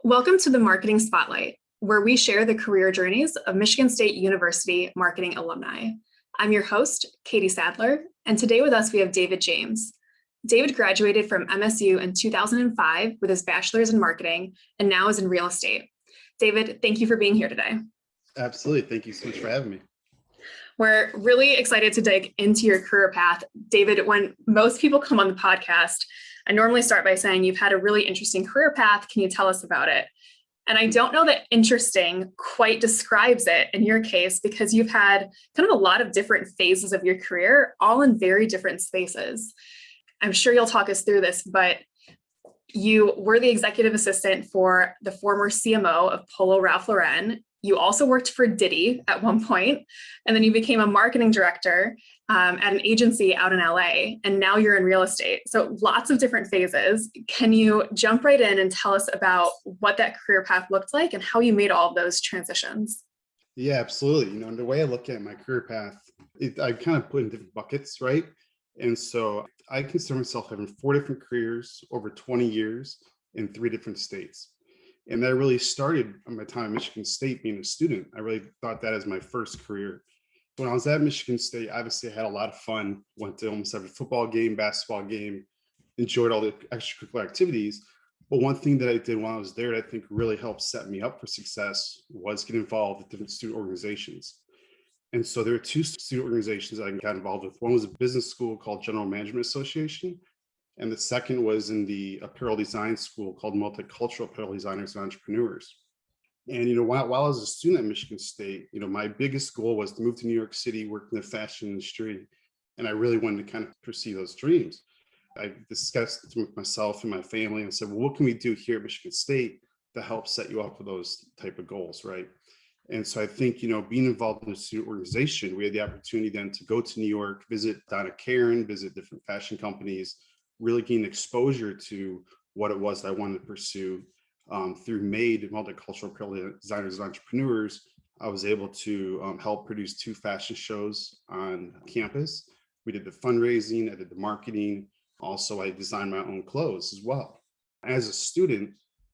Welcome to the Marketing Spotlight, where we share the career journeys of Michigan State University marketing alumni. I'm your host, Katie Sadler, and today with us we have David James. David graduated from MSU in 2005 with his bachelor's in marketing and now is in real estate. David, thank you for being here today. Absolutely. Thank you so much for having me. We're really excited to dig into your career path. David, when most people come on the podcast, I normally start by saying you've had a really interesting career path. Can you tell us about it? And I don't know that interesting quite describes it in your case, because you've had kind of a lot of different phases of your career, all in very different spaces. I'm sure you'll talk us through this, but you were the executive assistant for the former CMO of Polo Ralph Lauren. You also worked for Diddy at one point, and then you became a marketing director at an agency out in LA, and now you're in real estate. So lots of different phases. Can you jump right in and tell us about what that career path looked like and how you made all of those transitions? Yeah, absolutely. The way I look at my career path, I kind of put in different buckets, right? And so I consider myself having 4 different careers over 20 years in 3 different states. And that really started on my time at Michigan State being a student. I really thought that as my first career. When I was at Michigan State, obviously I had a lot of fun, went to almost every football game, basketball game, enjoyed all the extracurricular activities. But one thing that I did while I was there that I think really helped set me up for success was get involved with different student organizations. And so there were 2 student organizations that I got involved with. One was a business school called General Management Association. And the second was in the apparel design school called Multicultural Apparel Designers and Entrepreneurs. And, while I was a student at Michigan State, my biggest goal was to move to New York City, work in the fashion industry. And I really wanted to kind of pursue those dreams. I discussed it with myself and my family and said, well, what can we do here at Michigan State to help set you up for those type of goals, right? And so I think, being involved in a student organization, we had the opportunity then to go to New York, visit Donna Karan, visit different fashion companies, really gain exposure to what it was that I wanted to pursue. Through MADE, Multicultural Apparel Designers and Entrepreneurs, I was able to help produce 2 fashion shows on campus. We did the fundraising, I did the marketing. Also, I designed my own clothes as well. As a student,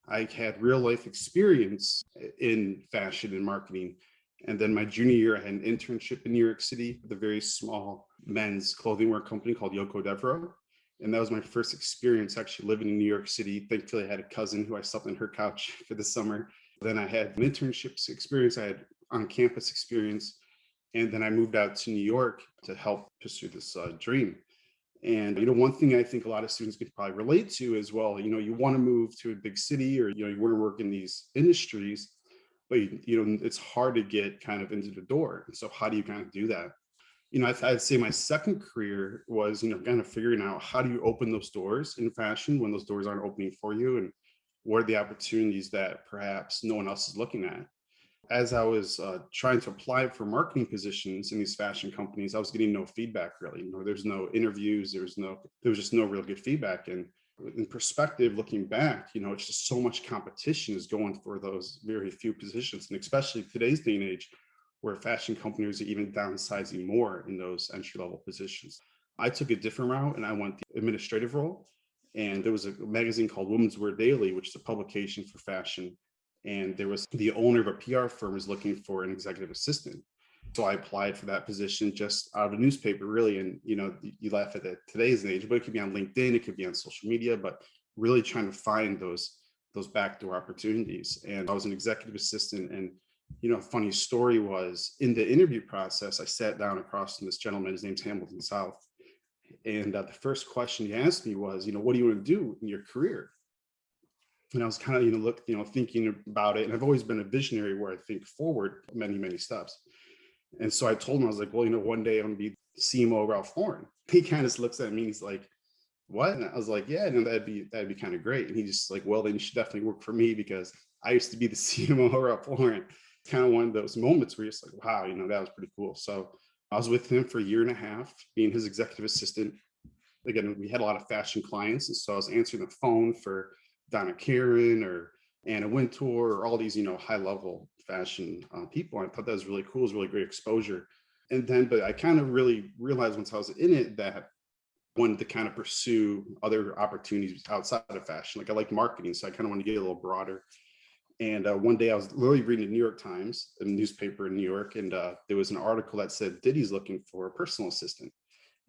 I had real life experience in fashion and marketing. And then my junior year, I had an internship in New York City with a very small men's clothing wear company called Doerr. And that was my first experience actually living in New York City. Thankfully, I had a cousin who I slept on her couch for the summer. Then I had an internship experience. I had on-campus experience. And then I moved out to New York to help pursue this dream. And, one thing I think a lot of students could probably relate to as well, you want to move to a big city or, you want to work in these industries, but, it's hard to get kind of into the door. And so how do you kind of do that? I'd say my second career was, kind of figuring out how do you open those doors in fashion when those doors aren't opening for you, and what are the opportunities that perhaps no one else is looking at. As I was trying to apply for marketing positions in these fashion companies, I was getting no feedback really. There's no interviews, there was just no real good feedback. And in perspective, looking back, it's just so much competition is going for those very few positions, and especially today's day and age, where fashion companies are even downsizing more in those entry-level positions. I took a different route and I went the administrative role. And there was a magazine called Women's Wear Daily, which is a publication for fashion. And there was the owner of a PR firm was looking for an executive assistant. So I applied for that position just out of a newspaper, really. And, you laugh at that today's age, but it could be on LinkedIn, it could be on social media, but really trying to find those backdoor opportunities. And I was an executive assistant. And funny story was in the interview process, I sat down across from this gentleman, his name's Hamilton South. And the first question he asked me was, what do you want to do in your career? And I was kind of, thinking about it. And I've always been a visionary where I think forward many, many steps. And so I told him, I was like, well, one day I'm going to be the CMO of Ralph Lauren. He kind of looks at me and he's like, what? And I was like, yeah, that'd be kind of great. And he just like, well, then you should definitely work for me because I used to be the CMO of Ralph Lauren. Kind of one of those moments where you're just like, wow, that was pretty cool. So I was with him for a year and a half, being his executive assistant. Again, we had a lot of fashion clients. And so I was answering the phone for Donna Karan or Anna Wintour or all these, high level fashion people. I thought that was really cool. It was really great exposure. And then, but I kind of really realized once I was in it that I wanted to kind of pursue other opportunities outside of fashion. Like I like marketing, so I kind of want to get a little broader. And one day I was literally reading the New York Times, a newspaper in New York, and there was an article that said Diddy's looking for a personal assistant.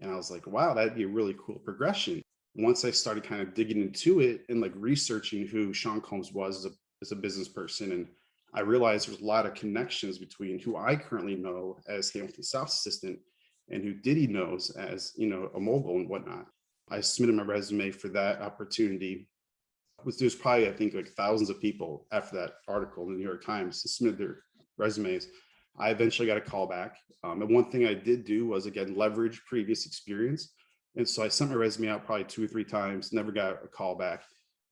And I was like, wow, that'd be a really cool progression. Once I started kind of digging into it and like researching who Sean Combs was as a business person, and I realized there's a lot of connections between who I currently know as Hamilton South assistant and who Diddy knows as, a mogul and whatnot. I submitted my resume for that opportunity. There's probably, I think, like thousands of people after that article in the New York Times submitted their resumes. I eventually got a call back. And one thing I did do was, again, leverage previous experience. And so I sent my resume out probably 2 or 3 times, never got a call back.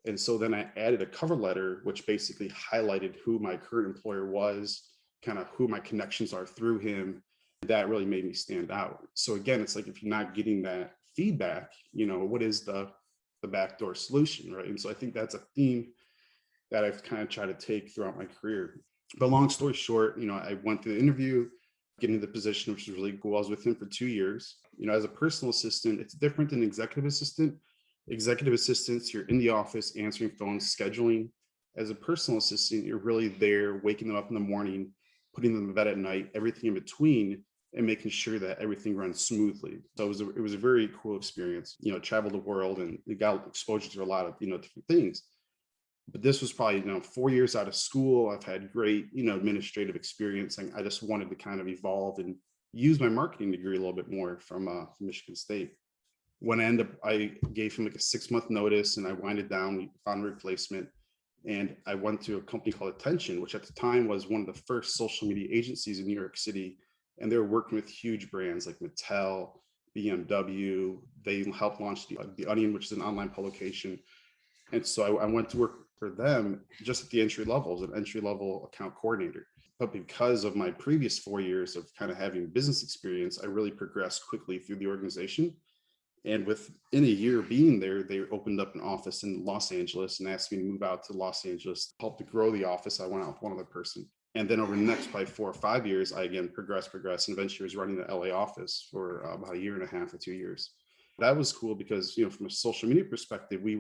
And so then I added a cover letter, which basically highlighted who my current employer was, kind of who my connections are through him. That really made me stand out. So again, it's like, if you're not getting that feedback, what is the backdoor solution, right? And so I think that's a theme that I've kind of tried to take throughout my career. But long story short, I went through the interview, getting the position, which was really cool. I was with him for 2 years. As a personal assistant, it's different than executive assistant. Executive assistants, you're in the office answering phones, scheduling. As a personal assistant, you're really there, waking them up in the morning, putting them to bed at night, everything in between, and making sure that everything runs smoothly. So it was a very cool experience. Traveled the world and got exposure to a lot of different things. But this was probably 4 years out of school. I've had great administrative experience, and I just wanted to kind of evolve and use my marketing degree a little bit more from Michigan State. When I gave him like a 6-month notice, and I winded down. We found a replacement, and I went to a company called Attention, which at the time was one of the first social media agencies in New York City. And they were working with huge brands like Mattel, BMW. They helped launch the Onion, which is an online publication. And so I went to work for them just at the entry level, as an entry level account coordinator. But because of my previous 4 years of kind of having business experience, I really progressed quickly through the organization. And within a year being there, they opened up an office in Los Angeles and asked me to move out to Los Angeles to help to grow the office. I went out with one other person. And then over the next probably 4 or 5 years, I again progressed, and eventually was running the LA office for about 1.5 or 2 years. That was cool because, from a social media perspective, we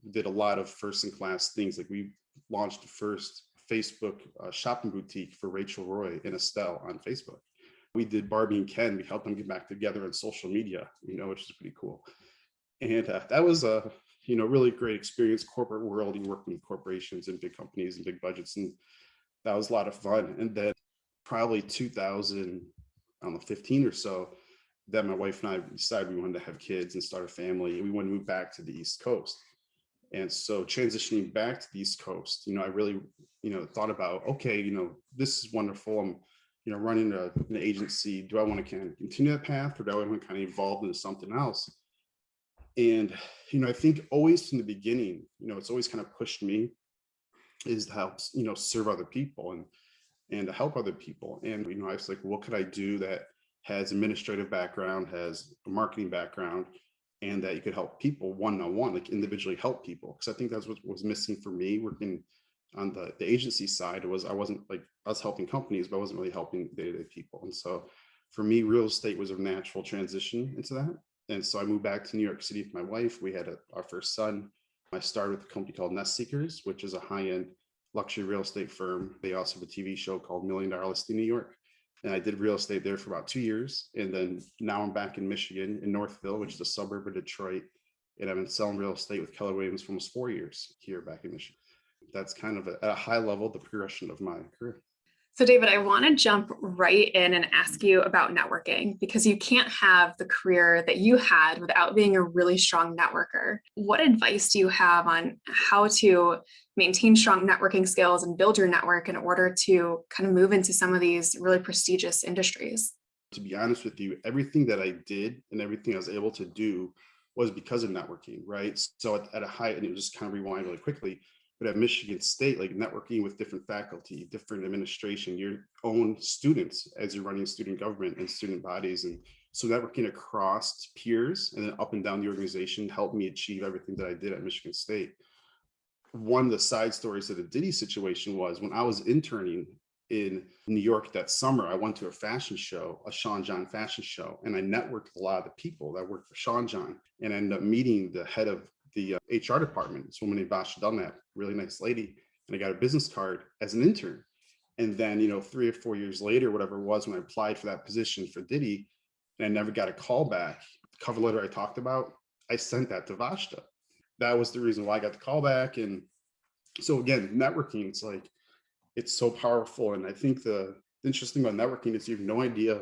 did a lot of first in class things. Like we launched the first Facebook shopping boutique for Rachel Roy and Estelle on Facebook. We did Barbie and Ken. We helped them get back together on social media, which is pretty cool. And that was a, really great experience. Corporate world, you work with corporations and big companies and big budgets. And that was a lot of fun. And then probably 2015 or so, that my wife and I decided we wanted to have kids and start a family. And we wanted to move back to the East Coast. And so transitioning back to the East Coast, I really, thought about, okay, this is wonderful. I'm, running an agency. Do I want to kind of continue that path, or do I want to kind of evolve into something else? And, I think always from the beginning, it's always kind of pushed me is to help, serve other people and to help other people. And, I was like, what could I do that has administrative background, has a marketing background, and that you could help people one-on-one, like individually help people? Because I think that's what was missing for me working on the agency side. I wasn't like, I was helping companies, but I wasn't really helping day-to-day people. And so for me, real estate was a natural transition into that. And so I moved back to New York City with my wife. We had our first son. I started with a company called Nest Seekers, which is a high-end luxury real estate firm. They also have a TV show called $1 Million Listing New York. And I did real estate there for about 2 years. And then now I'm back in Michigan, in Northville, which is a suburb of Detroit. And I've been selling real estate with Keller Williams for almost 4 years here back in Michigan. That's kind of at a high level, the progression of my career. So David, I want to jump right in and ask you about networking, because you can't have the career that you had without being a really strong networker. What advice do you have on how to maintain strong networking skills and build your network in order to kind of move into some of these really prestigious industries? To be honest with you, everything that I did and everything I was able to do was because of networking, right? So at a high, and it was just kind of rewind really quickly. But at Michigan State, like networking with different faculty, different administration, your own students as you're running student government and student bodies. And so networking across peers and then up and down the organization helped me achieve everything that I did at Michigan State. One of the side stories of the Diddy situation was when I was interning in New York that summer, I went to a fashion show, a Sean John fashion show, and I networked with a lot of the people that worked for Sean John, and I ended up meeting the head of the HR department, this woman named Basha Dunlap, really nice lady. and I got a business card as an intern. And then, 3 or 4 years later, whatever it was, when I applied for that position for Diddy, and I never got a call back, the cover letter I talked about, I sent that to Vashta. That was the reason why I got the call back. And so again, networking, it's so powerful. And I think the interesting about networking is you have no idea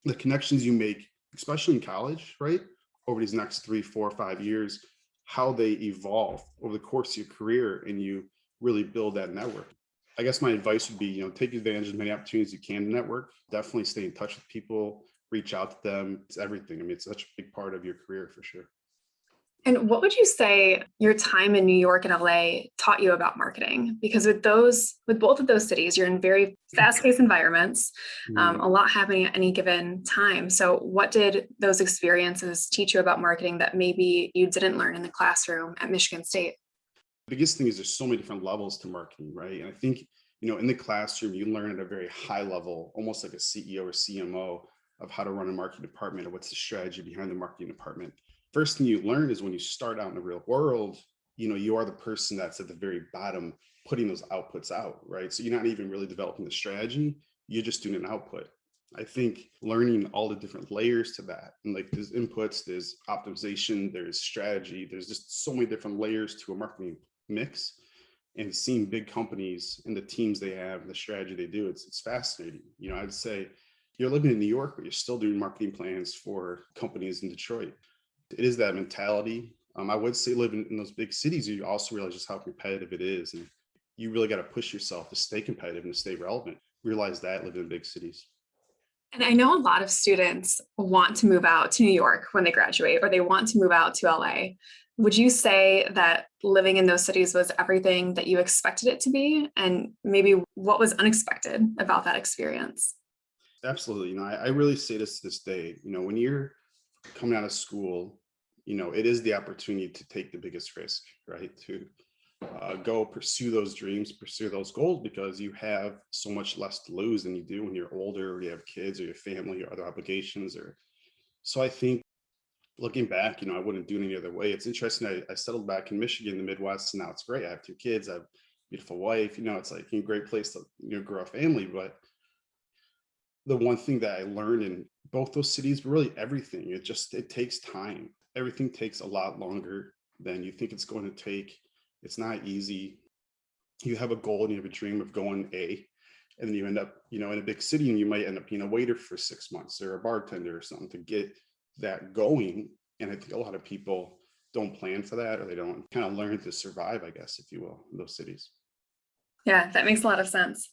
the connections you make, especially in college, right? Over these next 3, 4, 5 years, how they evolve over the course of your career, and you really build that network. I guess my advice would be, take advantage of as many opportunities you can to network. Definitely stay in touch with people, reach out to them. It's everything. I mean, it's such a big part of your career for sure. And what would you say your time in New York and LA taught you about marketing? Because with both of those cities, you're in very fast-paced environments, a lot happening at any given time. So what did those experiences teach you about marketing that maybe you didn't learn in the classroom at Michigan State? The biggest thing is there's so many different levels to marketing, right? And I think, in the classroom, you learn at a very high level, almost like a CEO or CMO, of how to run a marketing department or what's the strategy behind the marketing department. First thing you learn is when you start out in the real world, you are the person that's at the very bottom putting those outputs out, right? So you're not even really developing the strategy, you're just doing an output. I think learning all the different layers to that, and like there's inputs, there's optimization, there's strategy, there's just so many different layers to a marketing mix, and seeing big companies and the teams they have and the strategy they do, it's fascinating. I'd say you're living in New York, but you're still doing marketing plans for companies in Detroit. It is that mentality. I would say living in those big cities, you also realize just how competitive it is. And you really got to push yourself to stay competitive and to stay relevant. Realize that living in big cities. And I know a lot of students want to move out to New York when they graduate, or they want to move out to LA. Would you say that living in those cities was everything that you expected it to be? And maybe what was unexpected about that experience? Absolutely. I really say this to this day, when you're coming out of school, it is the opportunity to take the biggest risk, right? To go pursue those dreams, pursue those goals, because you have so much less to lose than you do when you're older, or you have kids or your family or other obligations. So I think looking back, I wouldn't do it any other way. It's interesting. I settled back in Michigan, the Midwest, and now it's great. I have 2 kids. I have a beautiful wife. It's like a great place to grow a family. But the one thing that I learned in both those cities, but really everything, it takes time. Everything takes a lot longer than you think it's going to take. It's not easy. You have a goal and you have a dream of going and then you end up, in a big city, and you might end up being a waiter for 6 months or a bartender or something to get that going. And I think a lot of people don't plan for that, or they don't kind of learn to survive, I guess, if you will, in those cities. Yeah, that makes a lot of sense.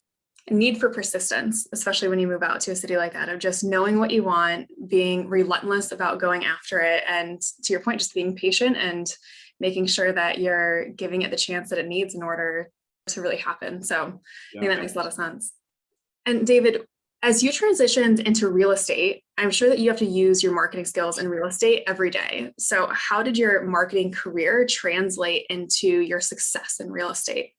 A need for persistence, especially when you move out to a city like that, of just knowing what you want, being relentless about going after it. And to your point, just being patient and making sure that you're giving it the chance that it needs in order to really happen. So I think that makes a lot of sense. And David, as you transitioned into real estate, I'm sure that you have to use your marketing skills in real estate every day. So how did your marketing career translate into your success in real estate?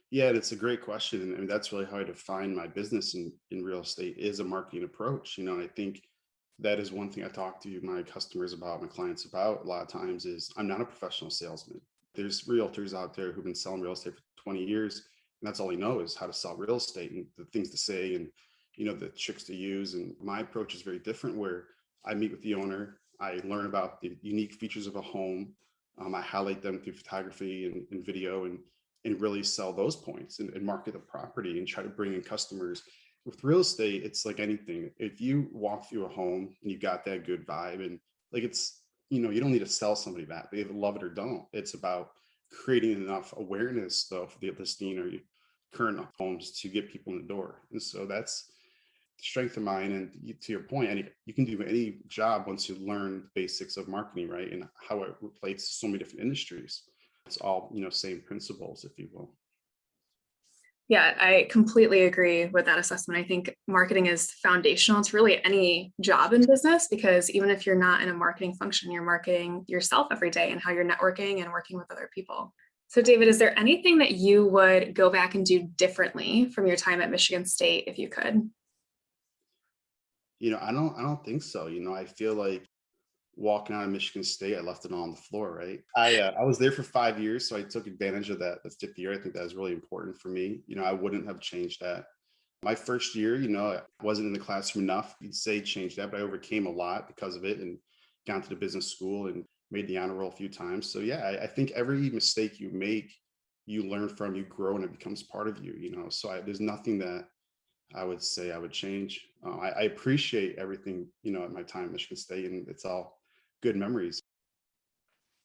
Yeah, that's a great question. And I mean, that's really how I define my business in real estate, is a marketing approach. And I think that is one thing I talk to my customers about, my clients about a lot of times, is I'm not a professional salesman. There's realtors out there who've been selling real estate for 20 years, and that's all they know is how to sell real estate and the things to say and, the tricks to use. And my approach is very different, where I meet with the owner, I learn about the unique features of a home. I highlight them through photography and video, and really sell those points and market the property and try to bring in customers. With real estate, it's like anything. If you walk through a home and you got that good vibe, and like you don't need to sell somebody that. They either love it or don't. It's about creating enough awareness though for the listing or your current homes to get people in the door. And so that's the strength of mine. And to your point, you can do any job once you learn the basics of marketing, right? And how it relates to so many different industries. It's all, same principles, if you will. Yeah, I completely agree with that assessment. I think marketing is foundational to really any job in business, because even if you're not in a marketing function, you're marketing yourself every day and how you're networking and working with other people. So David, is there anything that you would go back and do differently from your time at Michigan State if you could? I don't think so. I feel like walking out of Michigan State, I left it all on the floor, right? I was there for 5 years, so I took advantage of that. The fifth year, I think that was really important for me. I wouldn't have changed that. My first year, I wasn't in the classroom enough. You'd say change that, but I overcame a lot because of it and got into the business school and made the honor roll a few times. So yeah, I think every mistake you make, you learn from, you grow, and it becomes part of you. So there's nothing that I would say I would change. I appreciate everything, at my time at Michigan State, and it's all good memories.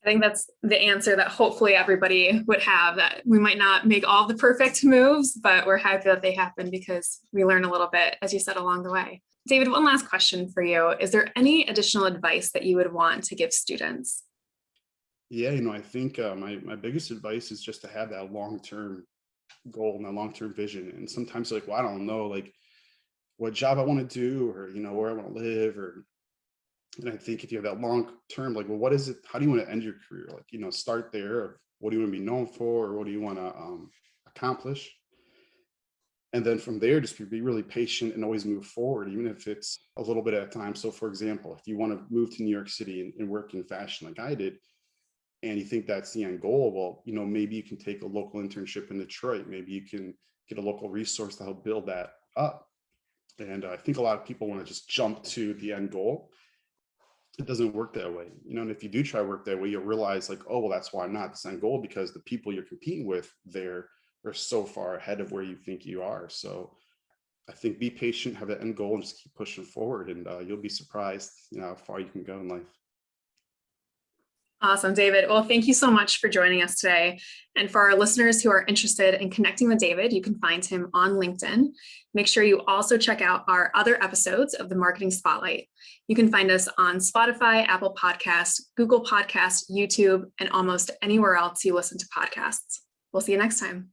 I think that's the answer that hopefully everybody would have, that we might not make all the perfect moves, but we're happy that they happen because we learn a little bit, as you said, along the way. David, one last question for you. Is there any additional advice that you would want to give students? Yeah, I think my biggest advice is just to have that long-term goal and that long-term vision. And sometimes like, well, I don't know, like what job I want to do, or, where I want to live, and I think if you have that long term, like, well, what is it? How do you want to end your career? Like, start there. Of what do you want to be known for, or what do you want to accomplish? And then from there, just be really patient and always move forward, even if it's a little bit at a time. So, for example, if you want to move to New York City and work in fashion like I did, and you think that's the end goal, well, maybe you can take a local internship in Detroit. Maybe you can get a local resource to help build that up. And I think a lot of people want to just jump to the end goal. It doesn't work that way, and if you do try to work that way, you'll realize like, oh, well, that's why not this end goal, because the people you're competing with there are so far ahead of where you think you are. So I think be patient, have that end goal, and just keep pushing forward, and you'll be surprised, how far you can go in life. Awesome, David. Well, thank you so much for joining us today. And for our listeners who are interested in connecting with David, you can find him on LinkedIn. Make sure you also check out our other episodes of the Marketing Spotlight. You can find us on Spotify, Apple Podcasts, Google Podcasts, YouTube, and almost anywhere else you listen to podcasts. We'll see you next time.